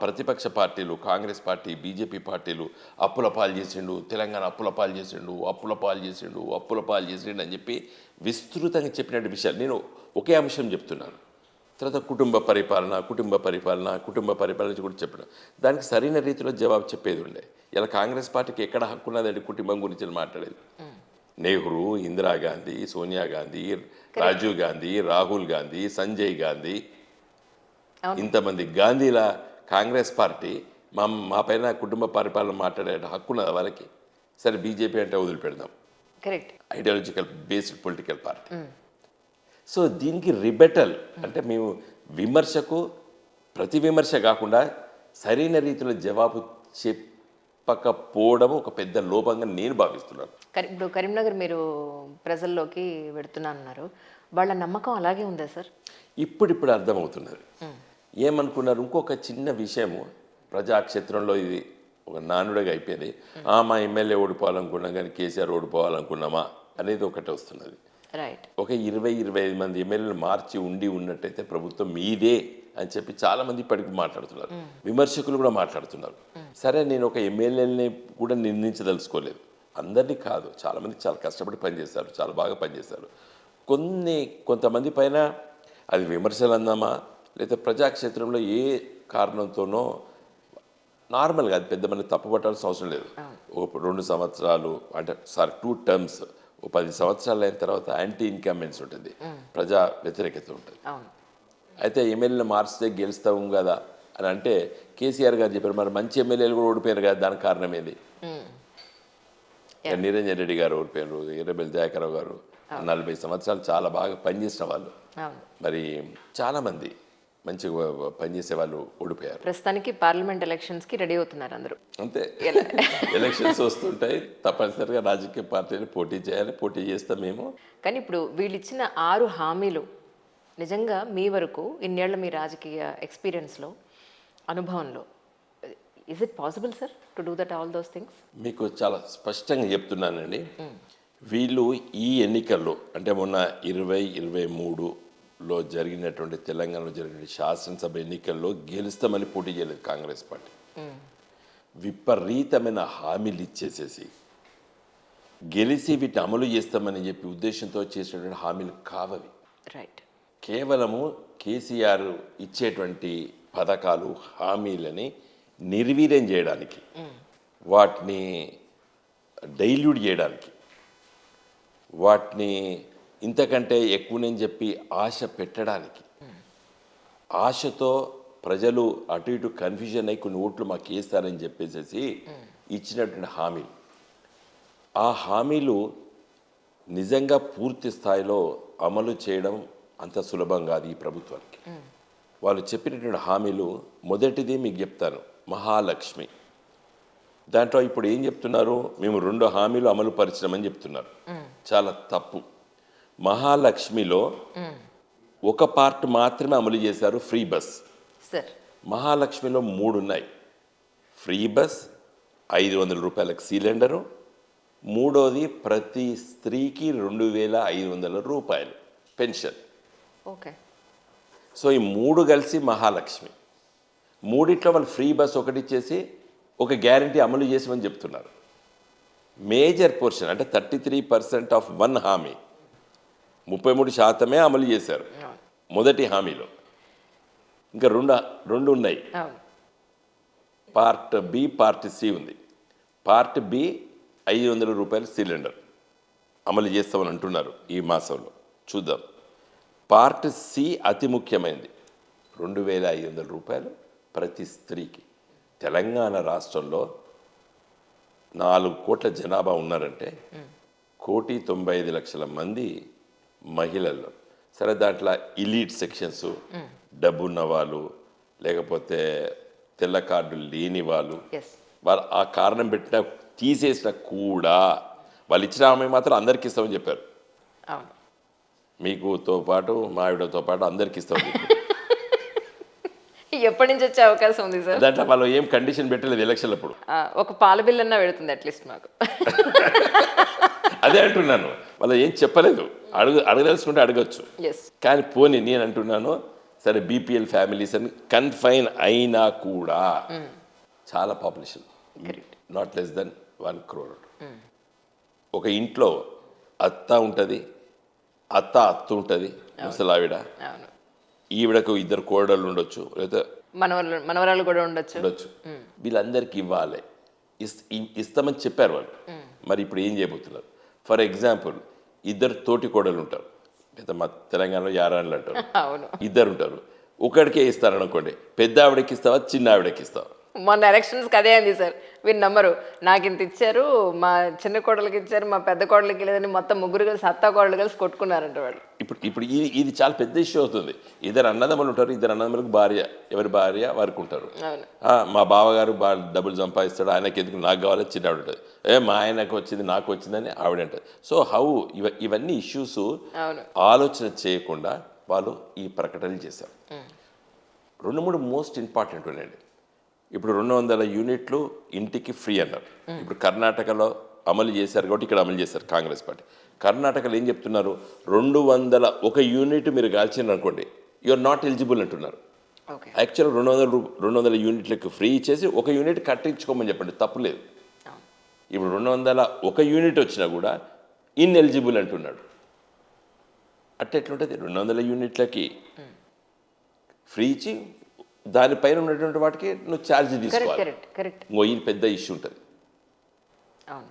ప్రతిపక్ష పార్టీలు Congress party BJP పార్టీలు అప్పుల పాలు చేసిండు, తెలంగాణ అప్పుల పాలు చేసిండు, అప్పుల పాలు చేసిండు, అప్పుల పాలు చేసిండు అని చెప్పి విస్తృతంగా చెప్పినట్టు విషయాలు నేను ఒకే అంశం చెప్తున్నాను. తర్వాత కుటుంబ పరిపాలన కూడా చెప్పిన దానికి సరైన రీతిలో జవాబు చెప్పేది ఉండే. ఇలా కాంగ్రెస్ పార్టీకి ఎక్కడ హక్కు ఉన్నదండి కుటుంబం గురించి మాట్లాడేది? నెహ్రూ, ఇందిరాగాంధీ, సోనియా గాంధీ, రాజీవ్ గాంధీ, రాహుల్ గాంధీ, సంజయ్ గాంధీ, ఇంతమంది గాంధీల కాంగ్రెస్ పార్టీ మా పైన కుటుంబ పరిపాలన మాట్లాడే హక్కు ఉన్నది వాళ్ళకి. సరే బీజేపీ అంటే వదిలిపెడదాం, correct, ideological based political party. So దీనికి రిబెటల్ అంటే మేము విమర్శకు ప్రతి విమర్శ కాకుండా సరైన రీతిలో జవాబు చెప్పకపోవడం ఒక పెద్ద లోపంగా నేను భావిస్తున్నాను. ఇప్పుడు కరీంనగర్ మీరు ప్రజల్లోకి వెడుతున్నారు, వాళ్ళ నమ్మకం అలాగే ఉందా సార్? ఇప్పుడిప్పుడు అర్థమవుతున్నది. ఏమనుకున్నారు, ఇంకొక చిన్న విషయము ప్రజాక్షేత్రంలో ఇది ఒక నానుడిగా అయిపోయింది. మా ఎమ్మెల్యే ఓడిపోవాలనుకున్నాం కానీ కేసీఆర్ ఓడిపోవాలనుకున్నామా అనేది ఒకటి వస్తున్నది. రైట్, ఒక 20-25 మంది ఎమ్మెల్యేలు మార్చి ఉన్నట్టయితే ప్రభుత్వం మీదే అని చెప్పి చాలామంది ఇప్పటికి మాట్లాడుతున్నారు, విమర్శకులు కూడా మాట్లాడుతున్నారు. సరే నేను ఒక ఎమ్మెల్యేని కూడా నిందించదలుచుకోలేదు, అందరినీ కాదు, చాలామంది చాలా కష్టపడి పనిచేశారు, చాలా బాగా పనిచేశారు. కొంతమంది పైన అది విమర్శలు అందామా లేదా ప్రజాక్షేత్రంలో ఏ కారణంతోనో నార్మల్గా అది పెద్ద మంది తప్పుపట్టాల్సిన అవసరం లేదు. ఒక 2 సంవత్సరాలు అంటే 2 టర్మ్స్, 10 సంవత్సరాలు అయిన తర్వాత యాంటీ ఇన్కంబెన్స్ ఉంటుంది, ప్రజా వ్యతిరేకత ఉంటుంది. అయితే ఎమ్మెల్యేలు మార్చితే గెలుస్తాం కదా అని అంటే కేసీఆర్ గారు చెప్పారు, మరి మంచి ఎమ్మెల్యేలు కూడా ఓడిపోయారు కదా, దానికి కారణం ఏంది? నిరంజన్ రెడ్డి గారు ఓడిపోయారు, ఎర్రబెల్లి దయాకరావు గారు 40 సంవత్సరాలు చాలా బాగా పనిచేసిన వాళ్ళు, మరి చాలామంది మంచిగా పనిచేసే వాళ్ళు ఓడిపోయారు. ప్రస్తుతానికి పార్లమెంట్ ఎలక్షన్స్కి రెడీ అవుతున్నారు అందరూ. అంతే, ఎలక్షన్స్ వస్తుంటాయి, తప్పనిసరిగా రాజకీయ పార్టీలు పోటీ చేయాలి, పోటీ చేస్తాం మేము. కానీ ఇప్పుడు వీళ్ళు ఇచ్చిన 6 హామీలు నిజంగా మీ వరకు ఇన్నేళ్ల మీ రాజకీయ ఎక్స్పీరియన్స్లో, అనుభవంలో, is it possible sir to do that all those things? మీకు చాలా స్పష్టంగా చెప్తున్నానండి. వీళ్ళు ఈ ఎన్నికల్లో అంటే మొన్న 2023లో జరిగినటువంటి తెలంగాణలో జరిగిన శాసనసభ ఎన్నికల్లో గెలుస్తామని పోటీ చేయలేదు కాంగ్రెస్ పార్టీ. విపరీతమైన హామీలు ఇచ్చేసేసి గెలిచి వీటిని అమలు చేస్తామని చెప్పి ఉద్దేశంతో చేసినటువంటి హామీలు కావవి. రైట్, కేవలము కేసీఆర్ ఇచ్చేటువంటి పథకాలు హామీలని నిర్వీర్యం చేయడానికి, వాటిని డైల్యూట్ చేయడానికి, వాటిని ఇంతకంటే ఎక్కువనని చెప్పి ఆశ పెట్టడానికి, ఆశతో ప్రజలు అటు ఇటు కన్ఫ్యూజన్ అయ్యి కొన్ని ఓట్లు మాకు వేస్తారని చెప్పేసి ఇచ్చినటువంటి హామీలు, ఆ హామీలు నిజంగా పూర్తి స్థాయిలో అమలు చేయడం అంత సులభం కాదు ఈ ప్రభుత్వానికి. వాళ్ళు చెప్పినటువంటి హామీలు, మొదటిది మీకు చెప్తాను, మహాలక్ష్మి. దాంట్లో ఇప్పుడు ఏం చెప్తున్నారు, మేము 2 హామీలు అమలు పరిచినామని చెప్తున్నారు. చాలా తప్పు. మహాలక్ష్మిలో ఒక పార్ట్ మాత్రమే అమలు చేశారు, ఫ్రీ బస్. మహాలక్ష్మిలో 3 ఉన్నాయి. ఫ్రీ బస్, 500 రూపాయలకు సిలిండరు, మూడోది ప్రతి స్త్రీకి 2500 రూపాయలు పెన్షన్. ఓకే, సో ఈ 3 కలిసి మహాలక్ష్మి. 3 వాళ్ళు ఫ్రీ బస్ ఒకటి ఇచ్చేసి ఒక గ్యారంటీ అమలు చేసామని చెప్తున్నారు. మేజర్ పోర్షన్ అంటే 33% ఆఫ్ 1 హామీ, 33% అమలు చేశారు మొదటి హామీలో. ఇంకా రెండు ఉన్నాయి, పార్ట్ బి, పార్ట్ సి ఉంది. పార్ట్ బి 500 రూపాయలు సిలిండర్ అమలు చేస్తామని అంటున్నారు ఈ మాసంలో, చూద్దాం. పార్ట్ సి అతి ముఖ్యమైనది, 2500 రూపాయలు ప్రతి స్త్రీకి. తెలంగాణ రాష్ట్రంలో 4 కోట్ల జనాభా ఉన్నారంటే 1,95,00,000 మంది మహిళల్లో. సరే దాంట్లో ఇలీట్ సెక్షన్స్, డబ్బున్న వాళ్ళు, లేకపోతే తెల్ల కార్డులు లేని వాళ్ళు ఆ కారణం పెట్టిన తీసేసిన కూడా వాళ్ళు ఇచ్చిన హామీ మాత్రం అందరికి ఇస్తామని చెప్పారు. మీకుతో పాటు మా ఆవిడతో పాటు అందరికి ఇస్తామని చెప్పారు. ఎప్పటి నుంచి వచ్చే అవకాశం ఉంది సార్? దాంట్లో వాళ్ళు ఏం కండిషన్ పెట్టలేదు ఎలక్షన్లప్పుడు. ఒక పాల బిల్ అన్నా పెడుతుంది అట్లీస్ట్ మాకు. అదే అంటున్నాను, వాళ్ళు ఏం చెప్పలేదు. అడగదలుచుకుంటే అడగచ్చు, కానీ పోనీ నేను అంటున్నాను సరే బీపీఎల్ ఫ్యామిలీస్ అని కన్ఫైన్ అయినా కూడా చాలా population, not less than 1 crore. ఒక ఇంట్లో అత్త ఉంటుంది, అత్త ఉంటుంది, ముసలావిడ, అవును, ఈవిడకు 2 కోడళ్ళు ఉండొచ్చు, లేదా మనవరాలు కూడా ఉండొచ్చు. వీళ్ళందరికీ ఇవ్వాలి, ఇస్తామని చెప్పారు వాళ్ళు. మరి ఇప్పుడు ఏం చేయబోతున్నారు? ఫర్ ఎగ్జాంపుల్ 2 తోటి కోడలు ఉంటారు, లేదా మా తెలంగాణలో యారాన్లు అంటారు, అవును, 2 ఉంటారు. ఒకడికే ఇస్తారనుకోండి, పెద్ద ఆవిడకి ఇస్తావా, చిన్న ఆవిడకి ఇస్తావా? మొన్న ఎలక్షన్స్కి అదే అంది సార్. వీళ్ళు నమ్మరు, నాకు ఇంత ఇచ్చారు, మా చిన్న కోడలకి ఇచ్చారు, మా పెద్ద కోడలకి లేదని మొత్తం ముగ్గురు కలిసి అత్తా కోడలు కలిసి కొట్టుకున్నారంట వాళ్ళు. ఇప్పుడు ఇది చాలా పెద్ద ఇష్యూ అవుతుంది. 2 అన్నదమ్ములు ఉంటారు, 2 అన్నదమ్ములకు భార్య, ఎవరి భార్య వారికి ఉంటారు. మా బావగారు డబ్బులు సంపాదిస్తాడు, ఆయనకి ఎందుకు, నాకు కావాలి, చిన్న ఆవిడ ఉంటుంది. మా ఆయనకు వచ్చింది నాకు వచ్చిందని ఆవిడ అంటుంది. సో ఇవన్నీ ఇష్యూస్ ఆలోచన చేయకుండా వాళ్ళు ఈ ప్రకటనలు చేశారు. 2-3 మోస్ట్ ఇంపార్టెంట్ ఉన్నాయండి. ఇప్పుడు 200 యూనిట్లు ఇంటికి ఫ్రీ అన్నారు. ఇప్పుడు కర్ణాటకలో అమలు చేశారు కాబట్టి ఇక్కడ అమలు చేశారు కాంగ్రెస్ పార్టీ. కర్ణాటకలో ఏం చెప్తున్నారు? 201 యూనిట్ మీరు కాల్చినారు అనుకోండి, యూఆర్ నాట్ ఎలిజిబుల్ అంటున్నారు. యాక్చువల్ 200 యూనిట్లకు ఫ్రీ ఇచ్చేసి 1 యూనిట్ కట్టించుకోమని చెప్పండి, తప్పులేదు. ఇప్పుడు 201 యూనిట్ వచ్చినా కూడా ఇన్ఎలిజిబుల్ అంటున్నాడు. ఎట్లుంటుంది? 200 యూనిట్లకి ఫ్రీ ఇచ్చి దానిపైన ఉన్నటువంటి వాటికి నువ్వు ఛార్జ్ తీసుకోవాలి. కరెక్ట్. ఇది పెద్ద ఇష్యూ ఉంటుంది. అవును.